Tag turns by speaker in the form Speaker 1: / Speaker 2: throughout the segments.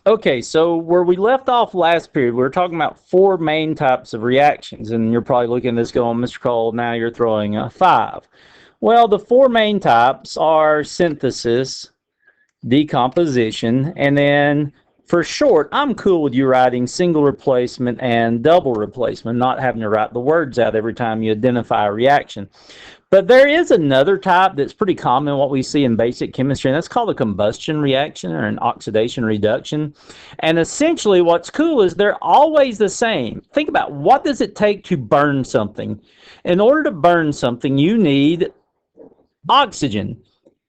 Speaker 1: Okay, so where we left off last period, we were talking about four main types of reactions, and you're probably looking at this going, Mr. Cole, now you're throwing a five. Well, the four main types are synthesis, decomposition, and then for short, I'm cool with you writing single replacement and double replacement, not having to write the words out every time you identify a reaction. But there is another type that's pretty common, what we see in basic chemistry, and that's called a combustion reaction or an oxidation reduction. And essentially what's cool is they're always the same. Think about, what does it take to burn something? In order to burn something, you need oxygen.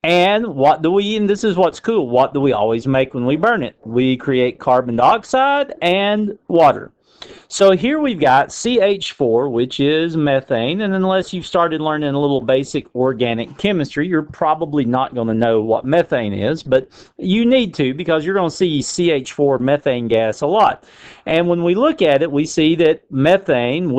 Speaker 1: And what do we, and this is what's cool, what do we always make when we burn it? We create carbon dioxide and water. So here we've got CH4, which is methane, and unless you've started learning a little basic organic chemistry, you're probably not going to know what methane is, but you need to, because you're going to see CH4 methane gas a lot. And when we look at it, we see that methane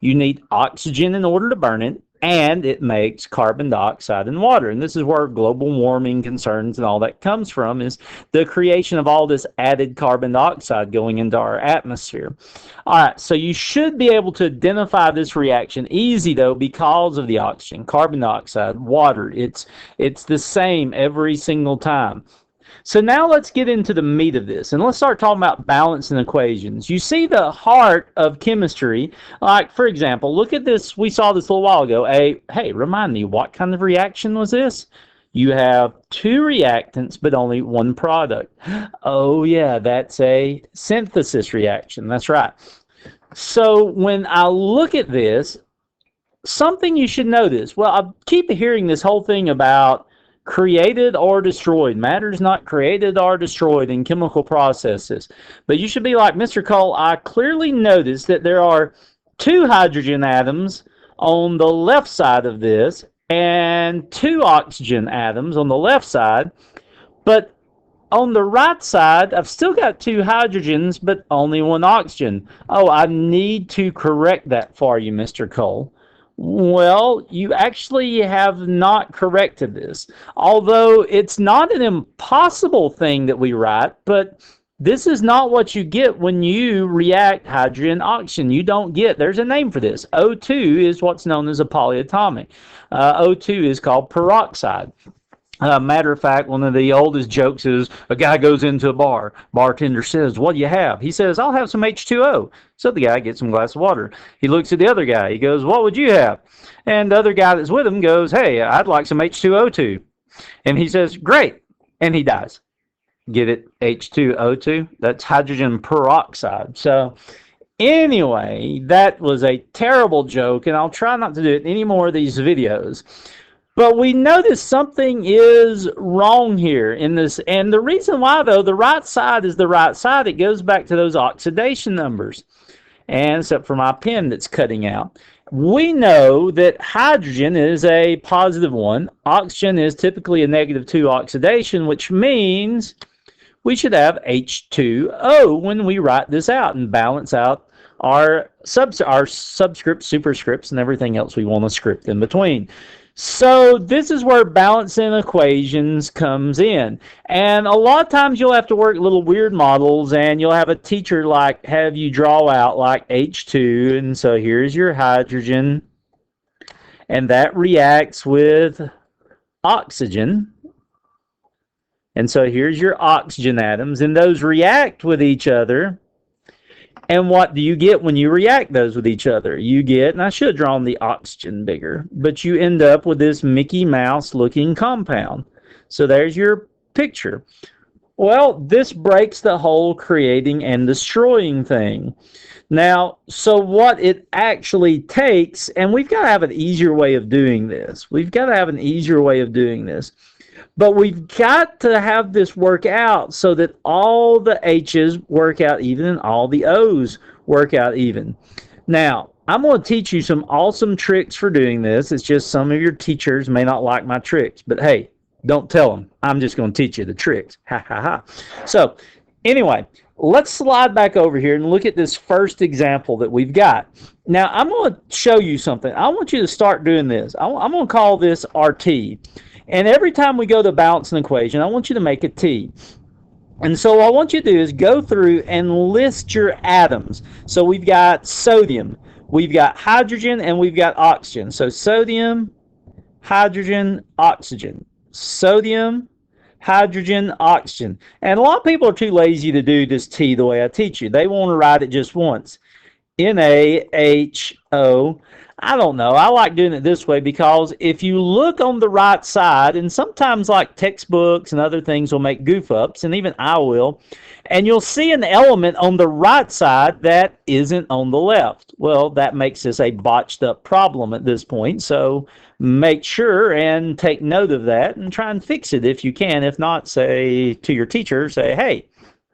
Speaker 1: you need oxygen in order to burn it, and it makes carbon dioxide and water. And this is where global warming concerns and all that comes from, is the creation of all this added carbon dioxide going into our atmosphere. All right, so you should be able to identify this reaction easy, though, because of the oxygen, carbon dioxide, water. It's the same every single time. So now let's get into the meat of this, and let's start talking about balance and equations. You see the heart of chemistry, like, for example, look at this. We saw this a little while ago. Hey, remind me, what kind of reaction was this? You have two reactants, but only one product. Oh, yeah, that's a synthesis reaction. That's right. So when I look at this, something you should notice. Well, I keep hearing this whole thing about created or destroyed. Matter is not created or destroyed in chemical processes. But you should be like, Mr. Cole, I clearly noticed that there are two hydrogen atoms on the left side of this and two oxygen atoms on the left side. But on the right side, I've still got two hydrogens, but only one oxygen. Oh, I need to correct that for you, Mr. Cole. Well, you actually have not corrected this. Although it's not an impossible thing that we write, but this is not what you get when you react hydrogen oxygen. You don't get, there's a name for this. O2 is what's known as a polyatomic. O2 is called peroxide. Matter of fact, one of the oldest jokes is a guy goes into a bar. Bartender says, "What do you have?" He says, "I'll have some H2O." So the guy gets some glass of water. He looks at the other guy. He goes, "What would you have?" And the other guy that's with him goes, "Hey, I'd like some H2O too." And he says, "Great." And he dies. Get it? H2O2? That's hydrogen peroxide. So anyway, that was a terrible joke, and I'll try not to do it in any more of these videos. But we notice something is wrong here in this. And the reason why, though, the right side is the right side. It goes back to those oxidation numbers. And except for my pen that's cutting out. We know that hydrogen is a positive one. Oxygen is typically a -2 oxidation, which means we should have H2O when we write this out and balance out our subscripts, superscripts, and everything else we want to script in between. So this is where balancing equations comes in. And a lot of times you'll have to work little weird models, and you'll have a teacher like have you draw out like H2, and so here's your hydrogen, and that reacts with oxygen. And so here's your oxygen atoms, and those react with each other. And what do you get when you react those with each other? You get, and I should have drawn the oxygen bigger, but you end up with this Mickey Mouse looking compound. So there's your picture. Well, this breaks the whole creating and destroying thing. Now, so what it actually takes, and we've got to have an easier way of doing this. But we've got to have this work out so that all the H's work out even and all the O's work out even. Now, I'm going to teach you some awesome tricks for doing this. It's just some of your teachers may not like my tricks, but hey, don't tell them. I'm just going to teach you the tricks. Ha ha ha. So anyway, let's slide back over here and look at this first example that we've got. Now, I'm going to show you something. I want you to start doing this. I'm going to call this RT. And every time we go to balance an equation, I want you to make a T. And so what I want you to do is go through and list your atoms. So we've got sodium, we've got hydrogen, and we've got oxygen. So sodium, hydrogen, oxygen. Sodium, hydrogen, oxygen. And a lot of people are too lazy to do this T the way I teach you. They want to write it just once. NaHO. I don't know. I like doing it this way because if you look on the right side, and sometimes like textbooks and other things will make goof ups, and even I will, and you'll see an element on the right side that isn't on the left. Well, that makes this a botched up problem at this point. So make sure and take note of that and try and fix it if you can. If not, say to your teacher, say, hey,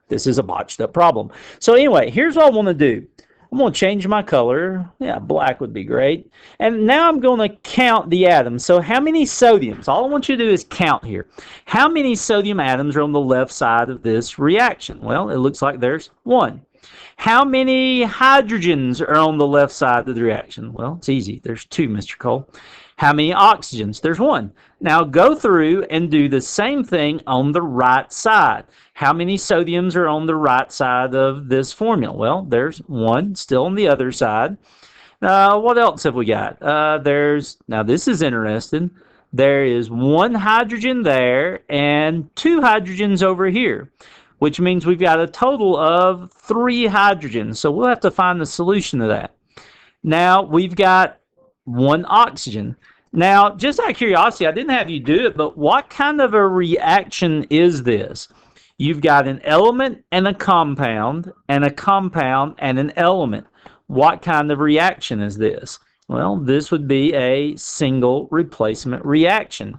Speaker 1: this is a botched up problem. So anyway, here's what I want to do. I'm going to change my color. Yeah, black would be great. And now I'm going to count the atoms. So how many sodiums? All I want you to do is count here. How many sodium atoms are on the left side of this reaction? Well, it looks like there's 1. How many hydrogens are on the left side of the reaction? Well, it's easy. There's 2, Mr. Cole. How many oxygens? There's 1. Now go through and do the same thing on the right side. How many sodiums are on the right side of this formula? Well, there's 1 still on the other side. What else have we got? Now this is interesting. There is 1 hydrogen there and 2 hydrogens over here, which means we've got a total of 3 hydrogens. So we'll have to find the solution to that. Now we've got 1 oxygen. Now, just out of curiosity, I didn't have you do it, but what kind of a reaction is this? You've got an element and a compound and an element. What kind of reaction is this? Well, this would be a single replacement reaction.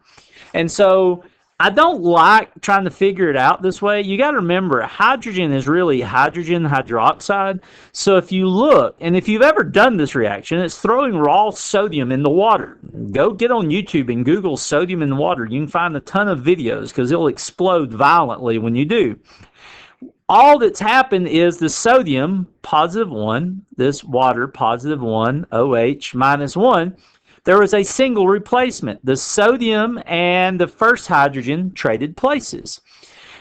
Speaker 1: And so I don't like trying to figure it out this way. You got to remember, hydrogen is really hydrogen hydroxide. So if you look, and if you've ever done this reaction, it's throwing raw sodium in the water. Go get on YouTube and Google sodium in the water. You can find a ton of videos because it'll explode violently when you do. All that's happened is the sodium, +1, this water, +1, OH, -1, there was a single replacement. The sodium and the first hydrogen traded places.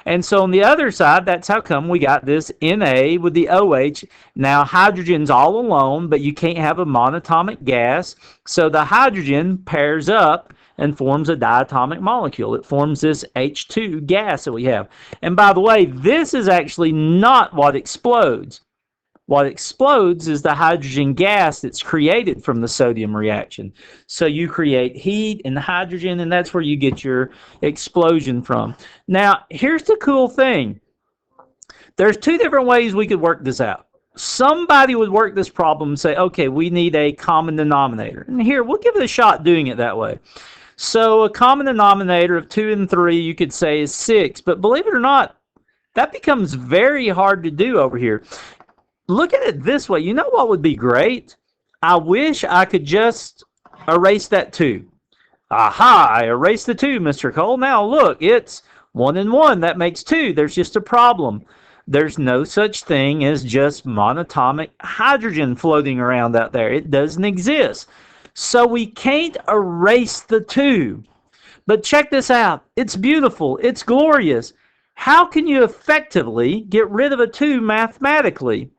Speaker 1: And so on the other side, that's how come we got this Na with the OH. Now hydrogen's all alone, but you can't have a monatomic gas. So the hydrogen pairs up and forms a diatomic molecule. It forms this H2 gas that we have. And by the way, this is actually not what explodes. What explodes is the hydrogen gas that's created from the sodium reaction. So you create heat and hydrogen, and that's where you get your explosion from. Now, here's the cool thing. There's 2 different ways we could work this out. Somebody would work this problem and say, okay, we need a common denominator. And here, we'll give it a shot doing it that way. So a common denominator of 2 and 3, you could say is 6. But believe it or not, that becomes very hard to do over here. Look at it this way. You know what would be great? I wish I could just erase that 2. Aha, I erased the 2, Mr. Cole. Now look, it's 1 and 1. That makes 2. There's just a problem. There's no such thing as just monatomic hydrogen floating around out there. It doesn't exist. So we can't erase the 2. But check this out. It's beautiful. It's glorious. How can you effectively get rid of a 2 mathematically?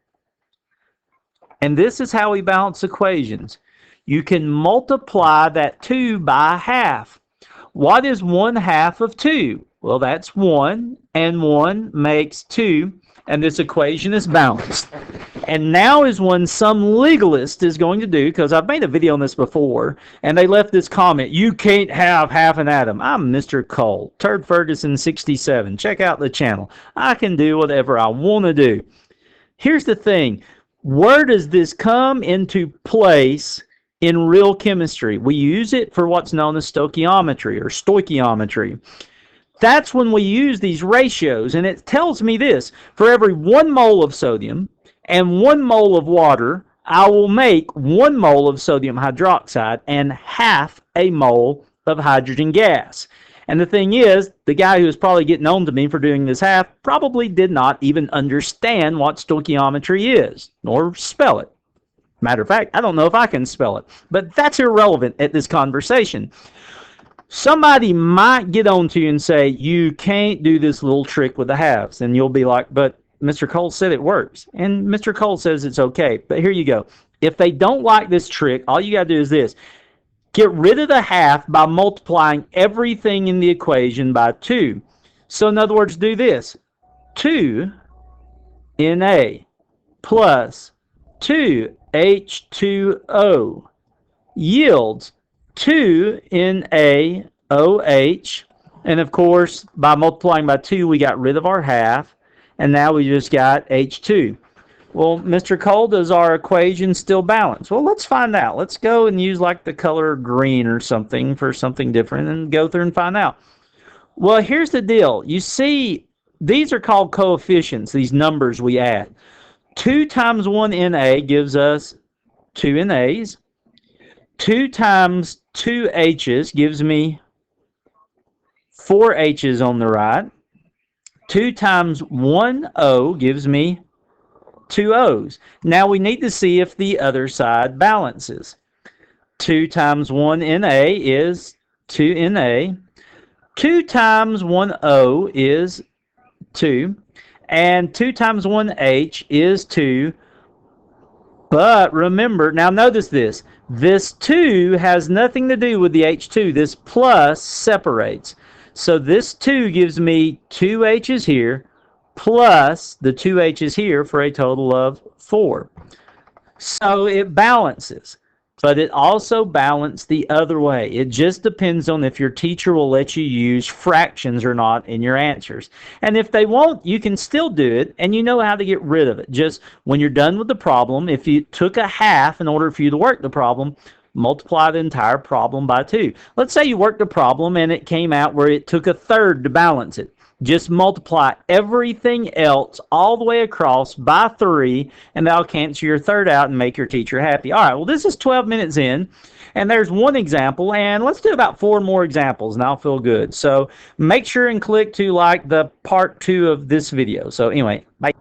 Speaker 1: And this is how we balance equations. You can multiply that 2 by half. What is 1/2 of 2? Well, that's 1, and 1 makes 2, and this equation is balanced. And now is when some legalist is going to do, because I've made a video on this before, and they left this comment, you can't have half an atom. I'm Mr. Cole, Turd Ferguson 67. Check out the channel. I can do whatever I want to do. Here's the thing. Where does this come into place in real chemistry? We use it for what's known as stoichiometry or stoichiometry. That's when we use these ratios, and it tells me this. For every 1 mole of sodium and 1 mole of water, I will make 1 mole of sodium hydroxide and half a mole of hydrogen gas. And the thing is, the guy who was probably getting on to me for doing this half probably did not even understand what stoichiometry is, nor spell it. Matter of fact, I don't know if I can spell it, but that's irrelevant at this conversation. Somebody might get on to you and say, you can't do this little trick with the halves. And you'll be like, but Mr. Cole said it works. And Mr. Cole says it's okay. But here you go. If they don't like this trick, all you got to do is this. Get rid of the half by multiplying everything in the equation by 2. So in other words, do this. 2Na plus 2H2O yields 2NaOH. And of course, by multiplying by 2, we got rid of our half. And now we just got H2. Well, Mr. Cole, does our equation still balance? Well, let's find out. Let's go and use like the color green or something for something different and go through and find out. Well, here's the deal. You see, these are called coefficients, these numbers we add. 2 times 1Na gives us 2 NAs. 2 times 2 H's gives me 4 H's on the right. 2 times 1 O gives me 2 O's. Now we need to see if the other side balances. 2 times 1 Na is 2 Na. 2 times 1 O is 2. And 2 times 1 H is 2. But remember, now notice this. This 2 has nothing to do with the H2. This plus separates. So this 2 gives me 2 H's here plus the 2 H's here for a total of 4. So it balances, but it also balances the other way. It just depends on if your teacher will let you use fractions or not in your answers. And if they won't, you can still do it, and you know how to get rid of it. Just when you're done with the problem, if you took a half in order for you to work the problem, multiply the entire problem by 2. Let's say you worked a problem and it came out where it took a third to balance it. Just multiply everything else all the way across by 3, and that'll cancel your third out and make your teacher happy. All right, well, this is 12 minutes in, and there's one example, and let's do about 4 more examples, and I'll feel good. So make sure and click to like the part 2 of this video. So anyway, bye.